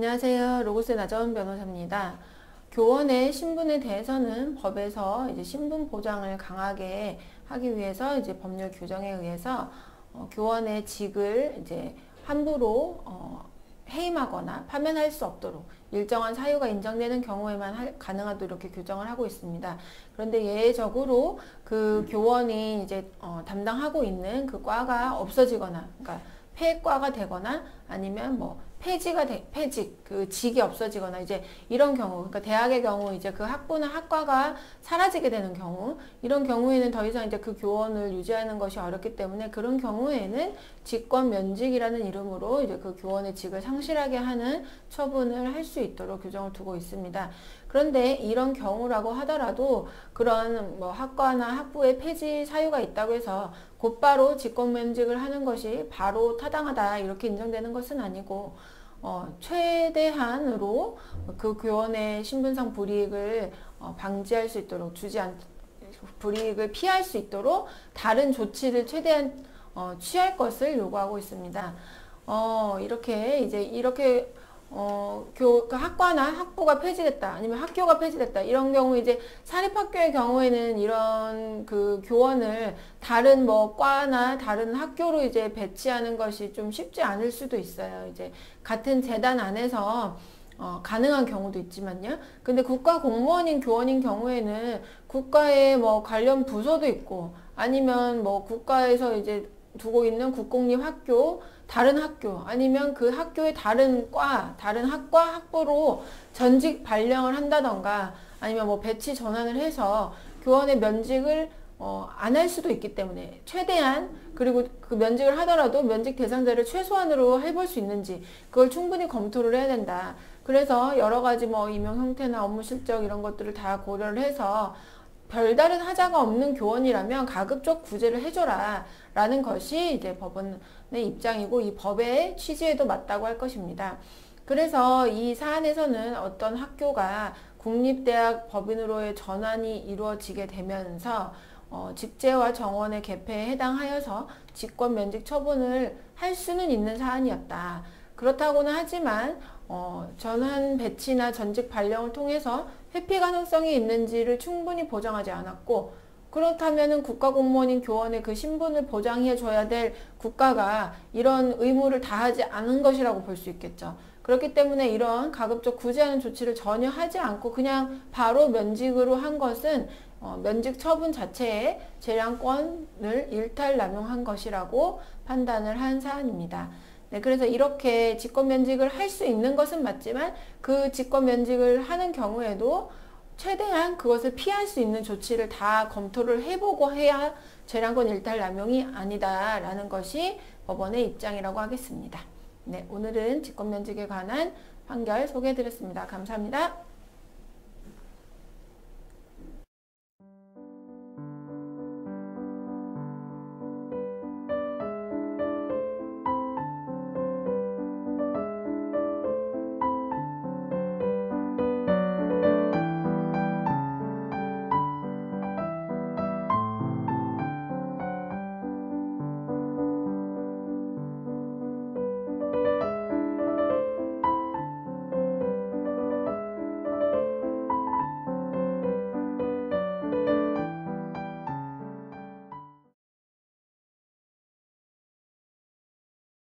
안녕하세요. 로고스의 나정은 변호사입니다. 교원의 신분에 대해서는 법에서 이제 신분 보장을 강하게 하기 위해서 이제 법률 규정에 의해서 교원의 직을 이제 함부로 해임하거나 파면할 수 없도록 일정한 사유가 인정되는 경우에만 가능하도록 이렇게 규정을 하고 있습니다. 그런데 예외적으로 그 교원이 이제 담당하고 있는 그 과가 없어지거나, 그러니까 폐과가 되거나 아니면 뭐 폐직, 그 직이 없어지거나 이제 이런 경우, 그러니까 대학의 경우 이제 그 학부나 학과가 사라지게 되는 경우, 이런 경우에는 더 이상 이제 그 교원을 유지하는 것이 어렵기 때문에 그런 경우에는 직권 면직이라는 이름으로 이제 그 교원의 직을 상실하게 하는 처분을 할 수 있도록 규정을 두고 있습니다. 그런데 이런 경우라고 하더라도 그런 뭐 학과나 학부의 폐지 사유가 있다고 해서 곧바로 직권면직을 하는 것이 바로 타당하다 이렇게 인정되는 것은 아니고 최대한으로 그 교원의 신분상 불이익을 방지할 수 있도록 불이익을 피할 수 있도록 다른 조치를 최대한 취할 것을 요구하고 있습니다. 이렇게 그 학과나 학부가 폐지됐다 아니면 학교가 폐지됐다 이런 경우 이제 사립학교의 경우에는 이런 그 교원을 다른 뭐 과나 다른 학교로 이제 배치하는 것이 좀 쉽지 않을 수도 있어요. 이제 같은 재단 안에서 가능한 경우도 있지만요. 근데 국가 공무원인 교원인 경우에는 국가에 뭐 관련 부서도 있고 아니면 뭐 국가에서 이제 두고 있는 국공립학교, 다른 학교, 아니면 그 학교의 다른 과, 다른 학과, 학부로 전직 발령을 한다던가 아니면 뭐 배치 전환을 해서 교원의 면직을 안 할 수도 있기 때문에 최대한, 그리고 그 면직을 하더라도 면직 대상자를 최소한으로 해볼 수 있는지 그걸 충분히 검토를 해야 된다. 그래서 여러 가지 뭐 임용 형태나 업무 실적 이런 것들을 다 고려를 해서 별다른 하자가 없는 교원이라면 가급적 구제를 해줘라 라는 것이 이제 법원의 입장이고 이 법의 취지에도 맞다고 할 것입니다. 그래서 이 사안에서는 어떤 학교가 국립대학 법인으로의 전환이 이루어지게 되면서 직제와 정원의 개폐에 해당하여서 직권면직 처분을 할 수는 있는 사안이었다. 그렇다고는 하지만 전환 배치나 전직 발령을 통해서 회피 가능성이 있는지를 충분히 보장하지 않았고, 그렇다면은 국가공무원인 교원의 그 신분을 보장해 줘야 될 국가가 이런 의무를 다하지 않은 것이라고 볼 수 있겠죠. 그렇기 때문에 이런 가급적 구제하는 조치를 전혀 하지 않고 그냥 바로 면직으로 한 것은 면직 처분 자체의 재량권을 일탈 남용한 것이라고 판단을 한 사안입니다. 네, 그래서 이렇게 직권면직을 할 수 있는 것은 맞지만 그 직권면직을 하는 경우에도 최대한 그것을 피할 수 있는 조치를 다 검토를 해보고 해야 재량권 일탈 남용이 아니다라는 것이 법원의 입장이라고 하겠습니다. 네, 오늘은 직권면직에 관한 판결 소개해드렸습니다. 감사합니다.